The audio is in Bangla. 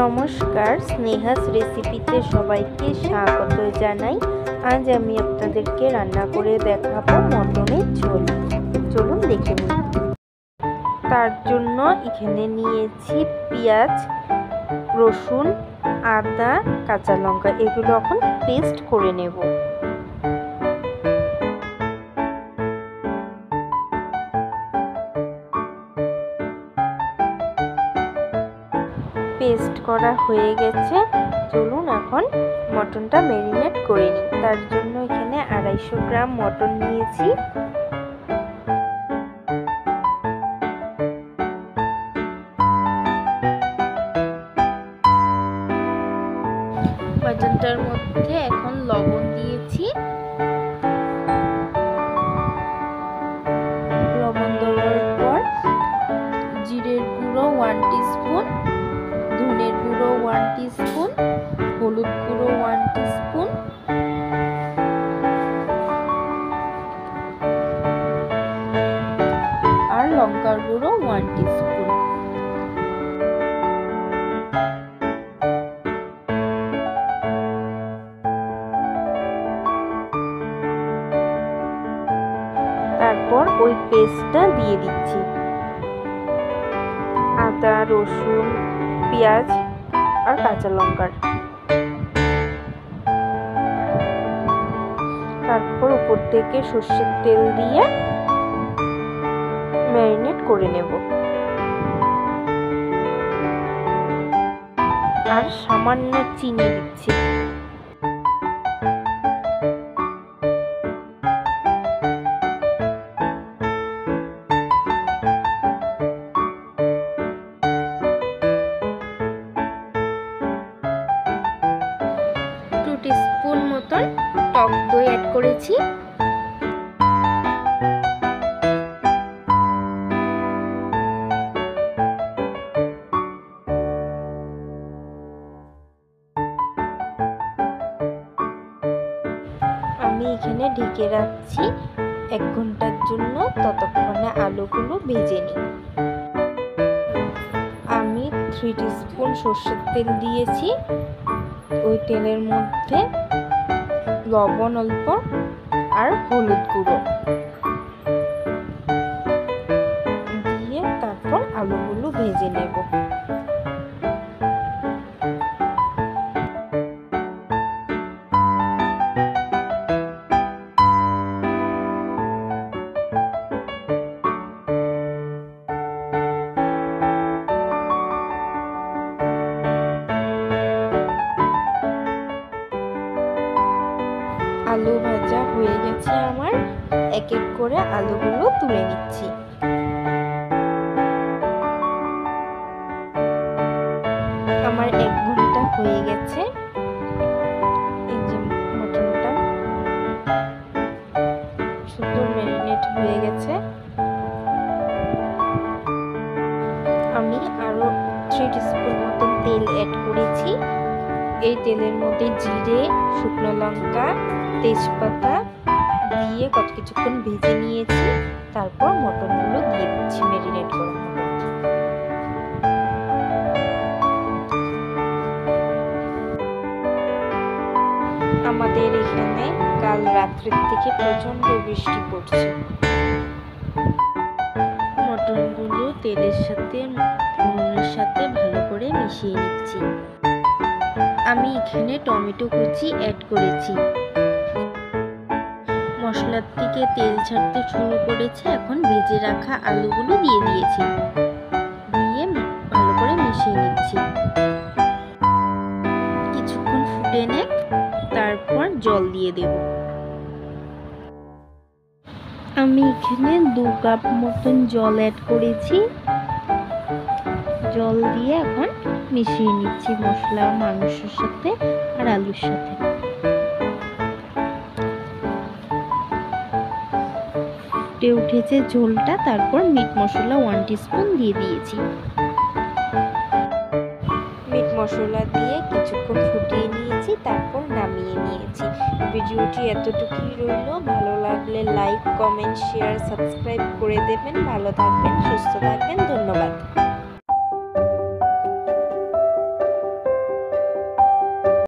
নমস্কার, স্নেহাস রেসিপিতে সবাইকে স্বাগত জানাই। আজ আমি আপনাদেরকে রান্না করে দেখাবো মটনের ঝোল। চলুন দেখে নিই। তার জন্য এখানে নিয়েছি পেঁয়াজ, রসুন, আদা, কাঁচা লঙ্কা। এগুলো এখন পেস্ট করে নেব। পেস্ট করা হয়ে গেছে। চলুন এখন মটনটা ম্যারিনেট করে নিই। তার জন্য এখানে 250 গ্রাম মটন নিয়েছি। মটনটার মধ্যে এখন লবণ দিয়েছি। লবণ দেওয়ার পর জিরের গুঁড়ো 1 টিস্পুন, ধনের গুঁড়ো 1 টিস্পুন, হলুদ গুঁড়ো 1 টিস্পুন, আর লঙ্কার গুঁড়ো 1 টিস্পুন। তারপর ওই পেস্টটা দিয়ে দিচ্ছি। আদা, রসুন, পেঁয়াজ আর কাঁচা লঙ্কার। তারপর উপর থেকে সর্ষের তেল দিয়ে ম্যারিনেট করে নেব। আর সামান্য চিনি দিচ্ছি। টিস্পুন মতন টক দই অ্যাড করেছি। আমি এখানে ঢেকে রাখছি 1 ঘন্টার জন্য, ততক্ষণে আলুগুলো ভেজে নিই। আমি 3 টিস্পুন সর্ষের তেল দিয়েছি। ওই তেলের মধ্যে লবণ অল্প আর হলুদ গুঁড়ো দিয়ে তারপর আলুগুলো ভেজে নেব। আলু ভাজা হয়ে গেছে আমার। এক এক করে আলুগুলো তুলে নিচ্ছি। আমার 1 ঘন্টা হয়ে গেছে। এই যে মটনটা সুন্দর ম্যারিনেট হয়ে গেছে। আমি আরো 3 টিস্পুন মতন তেল অ্যাড করেছি। এই তেলের মধ্যে জিরে, শুকনো লঙ্কা, তেজপাতা দিয়ে কিছুক্ষণ ভেজে নিয়েছি। তারপর মটনগুলো দিয়ে দিচ্ছি ম্যারিনেট করা মটন। আমাদের এখানে কাল রাত্রের থেকে প্রচন্ড বৃষ্টি পড়ছে। মটনগুলো তেলের সাথে নুনের সাথে ভালো করে মিশিয়ে নিচ্ছি। আমি এখানে টমেটো কুচি অ্যাড করেছি। মশলার থেকে তেল ছাড়তে শুরু করেছে। এখন ভেজে রাখা আলুগুলো দিয়ে দিয়েছি, দিয়ে ভালো করে মিশিয়ে নিচ্ছি। কিছুক্ষণ ফুটে নে, তারপর জল দিয়ে দেব। আমি এখানে 2 কাপ মতন জল অ্যাড করেছি। জল দিয়ে এখন মিশিয়ে নিচ্ছি মশলা মাংসের সাথে আর আলুর সাথে। ফুটে উঠেছে ঝোলটা। তারপর মিট মশলা 1 টিস্পুন দিয়ে দিয়েছি। মিট মশলা দিয়ে কিছুক্ষণ ফুটিয়ে নিয়েছি, তারপর নামিয়ে নিয়েছি। ভিডিওটি এতটুকুই রইল। ভালো লাগলে লাইক, কমেন্ট, শেয়ার, সাবস্ক্রাইব করে দেবেন। ভালো থাকবেন, সুস্থ থাকবেন।